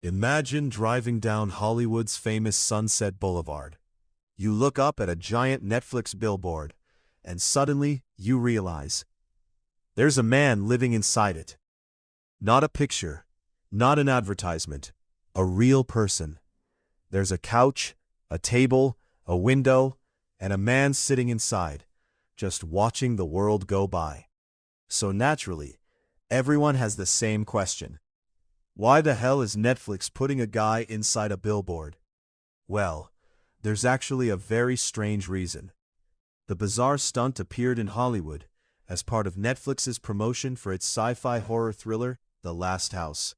Imagine driving down Hollywood's famous Sunset Boulevard. You look up at a giant Netflix billboard, and suddenly you realize there's a man living inside it. Not a picture, not an advertisement, a real person. There's a couch, a table, a window, and a man sitting inside, just watching the world go by. So naturally, everyone has the same question. Why the hell is Netflix putting a guy inside a billboard? Well, there's actually a very strange reason. The bizarre stunt appeared in Hollywood as part of Netflix's promotion for its sci-fi horror thriller, The Last House.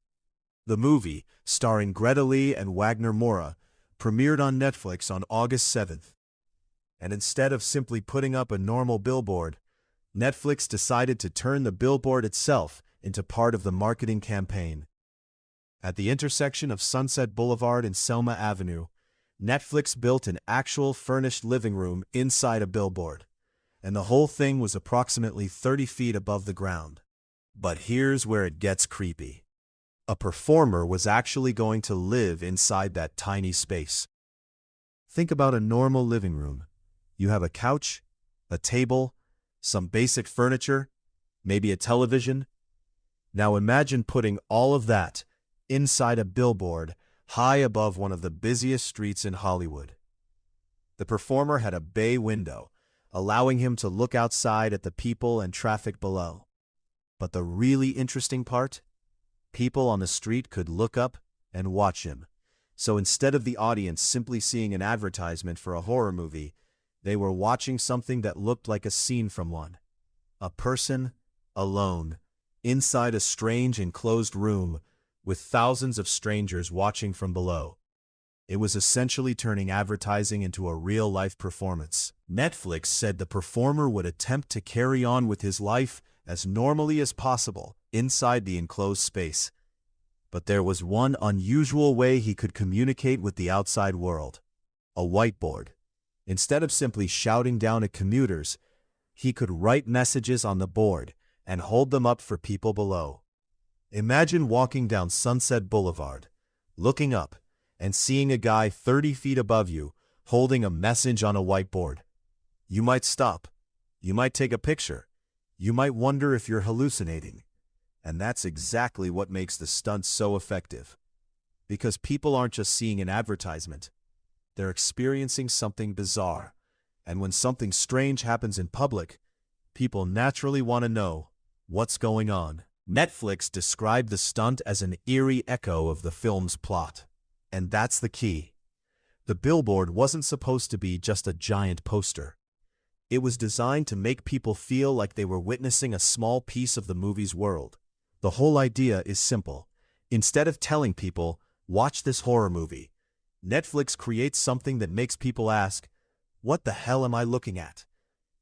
The movie, starring Greta Lee and Wagner Moura, premiered on Netflix on August 7th. And instead of simply putting up a normal billboard, Netflix decided to turn the billboard itself into part of the marketing campaign. At the intersection of Sunset Boulevard and Selma Avenue, Netflix built an actual furnished living room inside a billboard, and the whole thing was approximately 30 feet above the ground. But here's where it gets creepy. A performer was actually going to live inside that tiny space. Think about a normal living room. You have a couch, a table, some basic furniture, maybe a television. Now imagine putting all of that inside a billboard high above one of the busiest streets in Hollywood. The performer had a bay window, allowing him to look outside at the people and traffic below. But the really interesting part? People on the street could look up and watch him. So instead of the audience simply seeing an advertisement for a horror movie, they were watching something that looked like a scene from one. A person, alone, inside a strange enclosed room, with thousands of strangers watching from below. It was essentially turning advertising into a real-life performance. Netflix said the performer would attempt to carry on with his life as normally as possible inside the enclosed space. But there was one unusual way he could communicate with the outside world: a whiteboard. Instead of simply shouting down at commuters, he could write messages on the board and hold them up for people below. Imagine walking down Sunset Boulevard, looking up, and seeing a guy 30 feet above you holding a message on a whiteboard. You might stop. You might take a picture. You might wonder if you're hallucinating. And that's exactly what makes the stunt so effective. Because people aren't just seeing an advertisement. They're experiencing something bizarre. And when something strange happens in public, people naturally want to know what's going on. Netflix described the stunt as an eerie echo of the film's plot. And that's the key. The billboard wasn't supposed to be just a giant poster. It was designed to make people feel like they were witnessing a small piece of the movie's world. The whole idea is simple. Instead of telling people, "Watch this horror movie," Netflix creates something that makes people ask, "What the hell am I looking at?"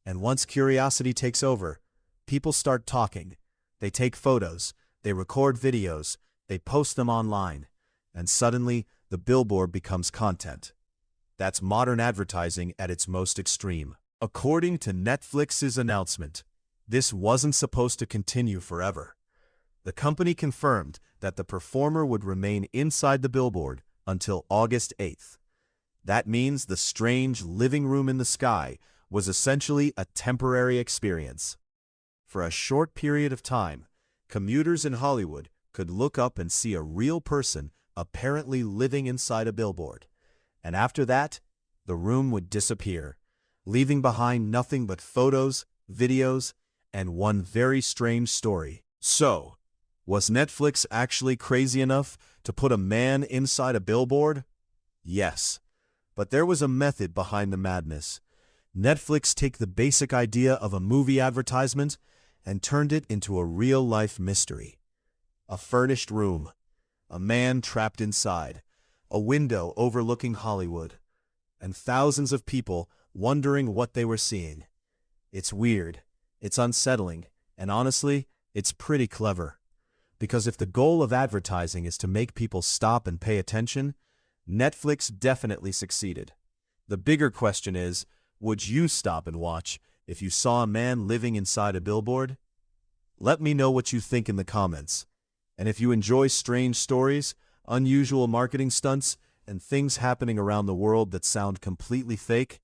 And once curiosity takes over, people start talking. They take photos, they record videos, they post them online, and suddenly the billboard becomes content. That's modern advertising at its most extreme. According to Netflix's announcement, this wasn't supposed to continue forever. The company confirmed that the performer would remain inside the billboard until August 8th. That means the strange living room in the sky was essentially a temporary experience. For a short period of time, commuters in Hollywood could look up and see a real person apparently living inside a billboard. And after that, the room would disappear, leaving behind nothing but photos, videos, and one very strange story. So, was Netflix actually crazy enough to put a man inside a billboard? Yes, but there was a method behind the madness. Netflix took the basic idea of a movie advertisement and turned it into a real-life mystery. A furnished room, a man trapped inside, a window overlooking Hollywood, and thousands of people wondering what they were seeing. It's weird, it's unsettling, and honestly, it's pretty clever. Because if the goal of advertising is to make people stop and pay attention, Netflix definitely succeeded. The bigger question is, would you stop and watch if you saw a man living inside a billboard? Let me know what you think in the comments. And if you enjoy strange stories, unusual marketing stunts, and things happening around the world that sound completely fake?